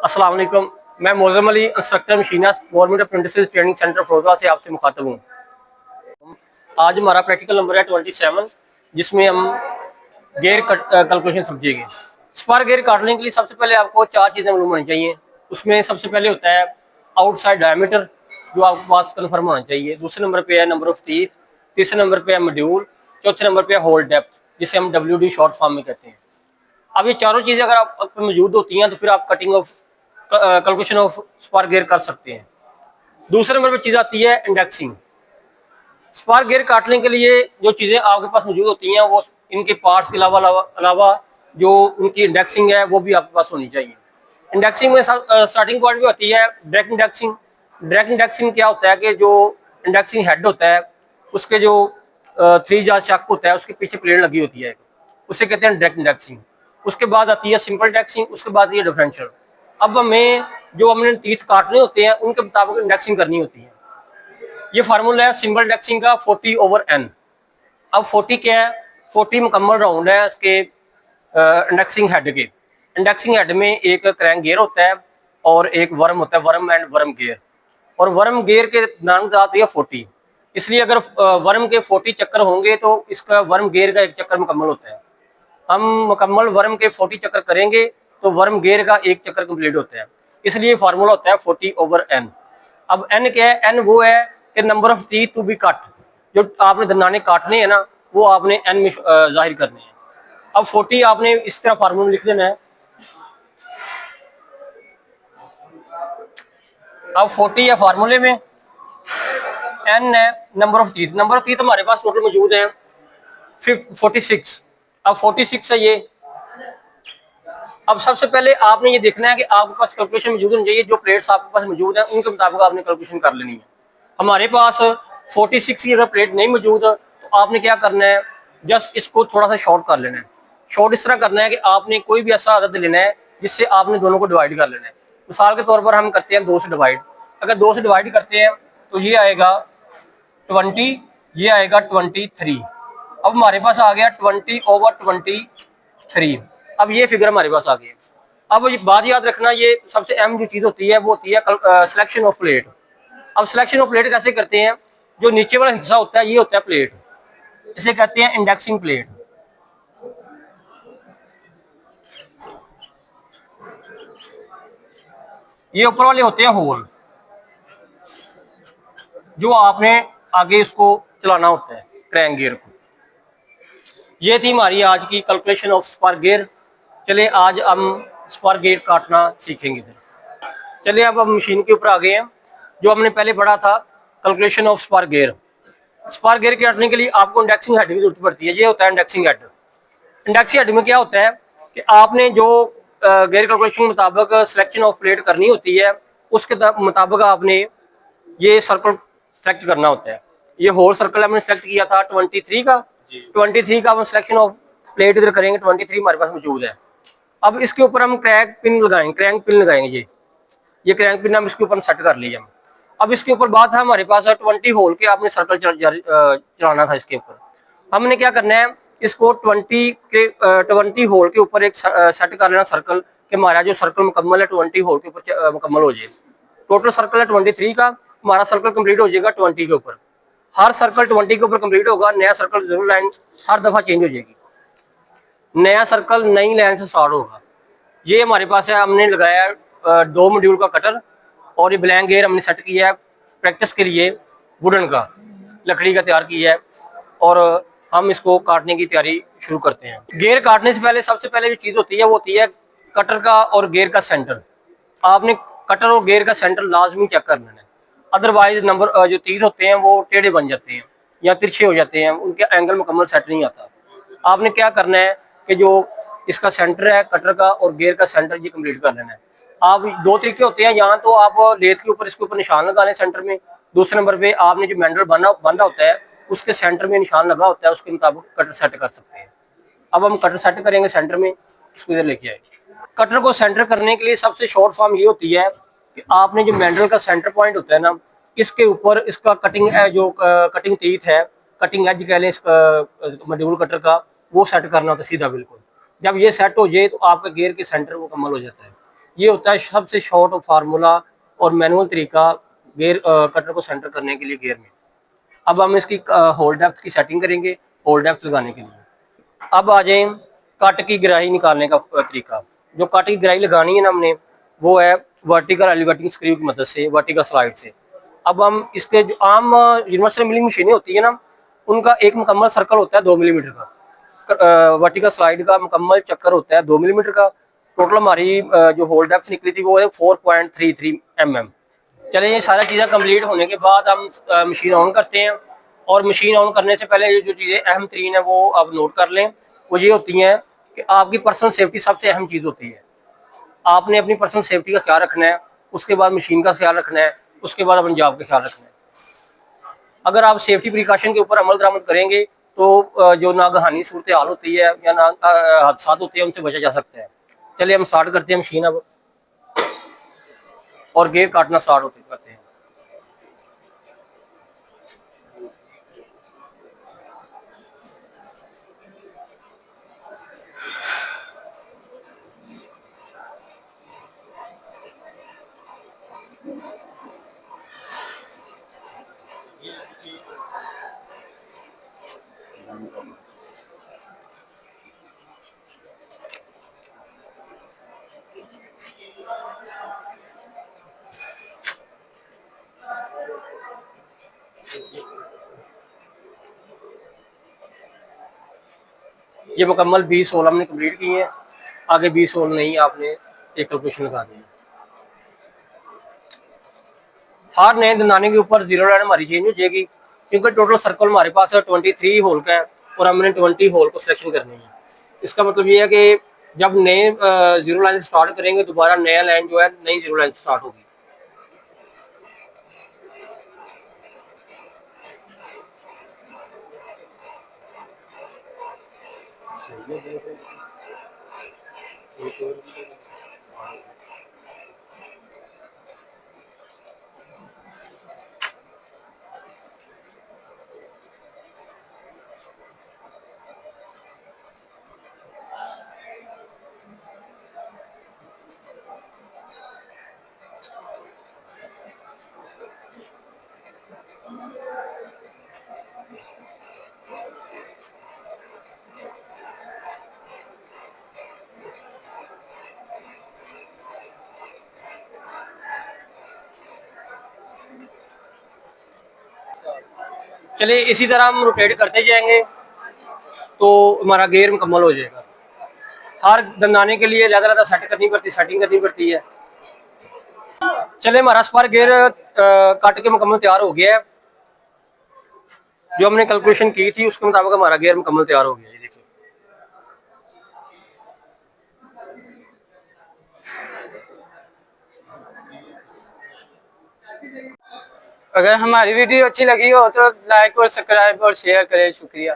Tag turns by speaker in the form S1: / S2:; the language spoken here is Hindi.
S1: अस्सलाम वालेकुम। मैं मोज़म अली, इंस्ट्रक्टर मशीना, government apprentice training centre Feroza से आपसे मुखातब हूँ। आज हमारा प्रैक्टिकल नंबर है 27, जिसमें हम गेयर कैलकुलेशन समझेंगे। स्पर गेयर काटने के लिए सबसे पहले आपको चार चीज़ें मालूम होनी चाहिए। उसमें सबसे पहले होता है आउटसाइड डायमीटर, जो आपके पास कन्फर्म होना चाहिए। दूसरे नंबर पे है नंबर ऑफ टीथ, तीसरे नंबर पे है मॉड्यूल, चौथे नंबर पे है होल डेप्थ, जिसे हम WD शॉर्ट फॉर्म में कहते हैं। अब ये चारों चीज़ें अगर आप मौजूद होती हैं तो फिर आप cutting of calculation of spark gear कर सकते हैं। दूसरे नंबर पर चीज़ आती है इंडेक्सिंग। स्पार्क गियर काटने के लिए जो चीज़ें आपके पास मौजूद होती हैं वो इनके पार्ट्स के अलावा अलावा जो उनकी इंडेक्सिंग है वो भी आपके पास होनी चाहिए। इंडेक्सिंग में स्टार्टिंग पॉइंट भी होती है डायरेक्ट इंडेक्सिंग। डायरेक्ट इंडेक्सिंग क्या होता है कि जो इंडेक्सिंग हेड होता है उसके जो थ्री जार्ज चक होता है उसके पीछे प्लेट लगी होती है, उसे कहते हैं डायरेक्ट इंडेक्सिंग। उसके बाद आती है सिंपल इंडेक्सिंग, उसके बाद आती है डिफरेंशियल। अब हमें जो हमने टीथ काटने होते हैं उनके मुताबिक इंडेक्सिंग करनी होती है। ये फार्मूला है सिंपल इंडेक्सिंग का 40/n। अब 40 क्या है? 40 मुकम्मल राउंड है इसके इंडेक्सिंग हेड के। इंडेक्सिंग हेड में एक क्रैंक गियर होता है और एक वर्म होता है, वर्म एंड वर्म गियर। और वर्म गियर के नाम का आती है 40, इसलिए अगर वर्म के 40 चक्कर होंगे तो इसका वर्म गियर का एक चक्कर मुकम्मल होता है। हम मुकम्मल वर्म के 40 चक्कर करेंगे तो वर्म गियर का एक चक्कर कंप्लीट होता है, इसलिए फार्मूला होता है 40/n। अब n क्या है? n वो है कि number of teeth to be cut, जो आपने दंदाने काटने हैं ना वो आपने n में जाहिर करने हैं। अब 40 आपने इस तरह फार्मूला लिख देना है। अब 40 है फार्मूले में, n है number of teeth. Number of teeth हमारे पास टोटल मौजूद है 46। अब 46 है ये। अब सबसे पहले आपने ये देखना है कि आपके पास कैलकुलेशन मौजूद होनी चाहिए, जो प्लेट्स आपके पास मौजूद है उनके मुताबिक आपने कैलकुलेशन कर लेनी है। हमारे पास 46 की अगर प्लेट नहीं मौजूद तो आपने क्या करना है, जस्ट इसको थोड़ा सा शॉर्ट कर लेना है। शॉर्ट इस तरह करना है कि आपने कोई भी ऐसा आदत लेना है जिससे आपने दोनों को डिवाइड कर लेना है। मिसाल के तौर पर हम करते हैं 2 से डिवाइड। अगर 2 से डिवाइड करते हैं तो ये आएगा 20, ये आएगा 23। अब हमारे पास आ गया 20/23। अब ये फिगर हमारे पास आ गई। अब ये बात याद रखना, ये सबसे अहम जो चीज़ होती है वो होती है सिलेक्शन ऑफ प्लेट। अब सिलेक्शन ऑफ प्लेट कैसे करते हैं? जो नीचे वाला हिस्सा होता है ये होता है प्लेट, इसे कहते हैं इंडेक्सिंग प्लेट। ये ऊपर वाले होते हैं होल, जो आपने आगे इसको चलाना होता है क्रैंक गियर को। ये थी हमारी आज की कैलकुलेशन ऑफ स्पार्क गियर। चले आज हम स्पार्क गियर काटना सीखेंगे। चलिए अब हम मशीन के ऊपर आ गए हैं। जो हमने पहले पढ़ा था calculation of spark gear. Spark gear काटने के लिए आपको इंडेक्सिंग हेड की जरूरत पड़ती है। ये होता है इंडेक्सिंग हेड। इंडेक्सिंग हेड में क्या होता है कि आपने जो गियर कैलकुलेशन के मुताबिक सिलेक्शन ऑफ प्लेट करनी होती है उसके मुताबिक आपने ये सर्कल सेलेक्ट करना होता है। ये होल सर्कल हमने सेलेक्ट किया था 23 का। 23 का हम सिलेक्शन ऑफ प्लेट इधर करेंगे, 23 हमारे पास मौजूद है। अब इसके ऊपर हम क्रैंक पिन लगाएंगे। ये क्रैंक पिन हम इसके ऊपर सेट कर लिया। अब इसके ऊपर बात है हमारे पास 20 होल के आपने सर्कल चलाना था। इसके ऊपर हमने क्या करना है, इसको 20 होल के ऊपर एक सेट कर लेना सर्कल, कि हमारा जो सर्कल मुकम्मल है 20 होल के ऊपर मुकम्मल हो जाए। टोटल सर्कल है 23 का, हमारा सर्कल कंप्लीट हो जाएगा 20 के ऊपर। हर सर्कल 20 के ऊपर कंप्लीट होगा, नया सर्कल जरूर लाइन हर दफा चेंज हो जाएगी। नया सर्कल नई लाइन से स्टार्ट होगा। ये हमारे पास है, हमने लगाया 2 मॉड्यूल का कटर और ये ब्लैंक गियर हमने सेट किया है प्रैक्टिस के लिए, वुडन का, लकड़ी का तैयार किया है। और हम इसको काटने की तैयारी शुरू करते हैं। गियर काटने से पहले सबसे पहले जो चीज़ होती है वो होती है कटर का और गियर का सेंटर। आपने कटर और गियर का सेंटर लाजमी चेक करना है, अदरवाइज नंबर जो तीर होते हैं वो टेढ़े बन जाते हैं या तिरछे हो जाते हैं, उनके एंगल मुकम्मल सेट नहीं आता। आपने क्या करना है कि जो इसका सेंटर है कटर का और गियर का सेंटर, ये कंप्लीट कर लेना है। आप 2 तरीके होते हैं, यहाँ तो आप लेथ के ऊपर इसके ऊपर निशान लगा लें सेंटर में। दूसरे नंबर पे आपने जो मैंडल बांधा होता है उसके सेंटर में निशान लगा होता है, उसके मुताबिक कटर सेट कर सकते हैं। अब हम कटर सेट करेंगे सेंटर में, इसको इधर लेके आए। कटर को सेंटर करने के लिए सबसे शॉर्ट फॉर्म ये होती है कि आपने जो मैंडल का सेंटर पॉइंट होता है ना, इसके ऊपर इसका कटिंग जो कटिंग टीथ है, कटिंग एज कह लें इसका मॉड्यूल कटर का, वो सेट करना होता है सीधा बिल्कुल। जब ये सेट हो जाए तो आपका गियर के सेंटर मुकम्मल हो जाता है। ये होता है सबसे शॉर्ट फार्मूला और मैनुअल तरीका गियर कटर को सेंटर करने के लिए गियर में। अब हम इसकी होल डेप्थ की सेटिंग करेंगे होल डेप्थ लगाने के लिए। अब आ जाए कट की गिराई निकालने का तरीका। जो कट की गिराई लगानी है ना हमने, वो है वर्टिकल एलिवेटिंग स्क्रू की मदद से, वर्टिकल स्लाइड से। अब हम इसके जो आम यूनिवर्सल मिलिंग मशीनें होती है ना, उनका एक मुकम्मल सर्कल होता है 2 मिलीमीटर का, वर्टिकल स्लाइड का मुकम्मल चक्कर होता है 2 मिलीमीटर का। टोटल हमारी जो होल डेप्थ निकली थी वो है 4.33 mm। चले ये सारी चीज़ें कंप्लीट होने के बाद हम मशीन ऑन करते हैं। और मशीन ऑन करने से पहले ये जो चीज़ें अहम तरीन है वो आप नोट कर लें। वो ये होती हैं कि आपकी पर्सनल सेफ्टी सबसे अहम चीज़ होती है। आपने अपनी पर्सनल सेफ्टी का ख्याल रखना है, उसके बाद मशीन का ख्याल रखना है, उसके बाद अपने जॉब का ख्याल रखना है। अगर आप सेफ्टी प्रिकॉशन के ऊपर अमल दरामद करेंगे तो जो नागहानी सूरत हाल होती है या हादसा होते हैं उनसे बचा जा सकता है। चलिए हम स्टार्ट करते हैं मशीन अब, और गेयर काटना स्टार्ट होते करते हैं। ये मुकम्मल 20 होल हमने कंप्लीट किए हैं। आगे 20 होल नहीं, आपने एक कैलकुलेशन लगा दी है। हर नए दंदाने के ऊपर जीरो लाइन हमारी चेंज हो जाएगी, क्योंकि टोटल सर्कल हमारे पास 23 होल का है और हमने 20 होल को सिलेक्शन करनी है। इसका मतलब ये है कि जब नए जीरो लाइन से स्टार्ट करेंगे, दोबारा नया लाइन जो है नई जीरो लाइन से स्टार्ट होगी। चलिए इसी तरह हम रोटेट करते जाएंगे तो हमारा गेयर मुकम्मल हो जाएगा। हर दंदाने के लिए ज़्यादा ज़्यादा सेटिंग करनी पड़ती है। चले हमारा स्पर गेयर काट के मुकम्मल तैयार हो गया है। जो हमने कैलकुलेशन की थी उसके मुताबिक हमारा गेयर मुकम्मल तैयार हो गया है। देखिए
S2: अगर हमारी वीडियो अच्छी लगी हो तो लाइक और सब्सक्राइब और शेयर करें। शुक्रिया।